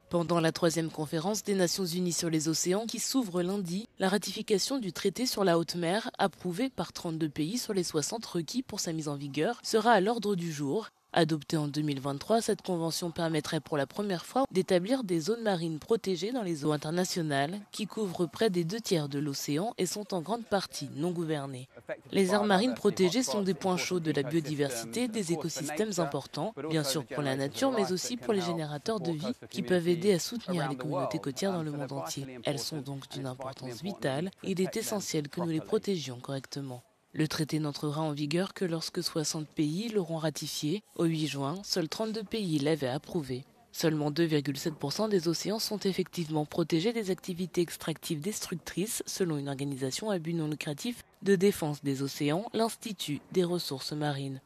Pendant la troisième conférence des Nations Unies sur les océans qui s'ouvre lundi, la ratification du traité sur la haute mer, approuvé par 32 pays sur les 60 requis pour sa mise en vigueur, sera à l'ordre du jour. Adoptée en 2023, cette convention permettrait pour la première fois d'établir des zones marines protégées dans les eaux internationales qui couvrent près des 2 tiers de l'océan et sont en grande partie non gouvernées. Les aires marines protégées sont des points chauds de la biodiversité, des écosystèmes importants, bien sûr pour la nature, mais aussi pour les générateurs de vie qui peuvent aider à soutenir les communautés côtières dans le monde entier. Elles sont donc d'une importance vitale et il est essentiel que nous les protégions correctement. Le traité n'entrera en vigueur que lorsque 60 pays l'auront ratifié. Au 8 juin, seuls 32 pays l'avaient approuvé. Seulement 2,7% des océans sont effectivement protégés des activités extractives destructrices, selon une organisation à but non lucratif de défense des océans, l'Institut des ressources marines.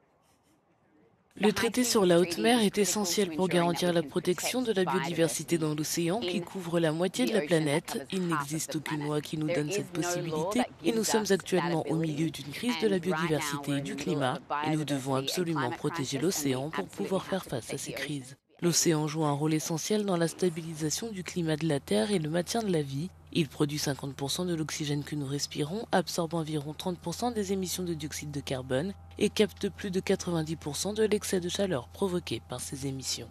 Le traité sur la haute mer est essentiel pour garantir la protection de la biodiversité dans l'océan qui couvre la moitié de la planète. Il n'existe aucune loi qui nous donne cette possibilité et nous sommes actuellement au milieu d'une crise de la biodiversité et du climat et nous devons absolument protéger l'océan pour pouvoir faire face à ces crises. L'océan joue un rôle essentiel dans la stabilisation du climat de la Terre et le maintien de la vie. Il produit 50% de l'oxygène que nous respirons, absorbe environ 30% des émissions de dioxyde de carbone et capte plus de 90% de l'excès de chaleur provoqué par ces émissions.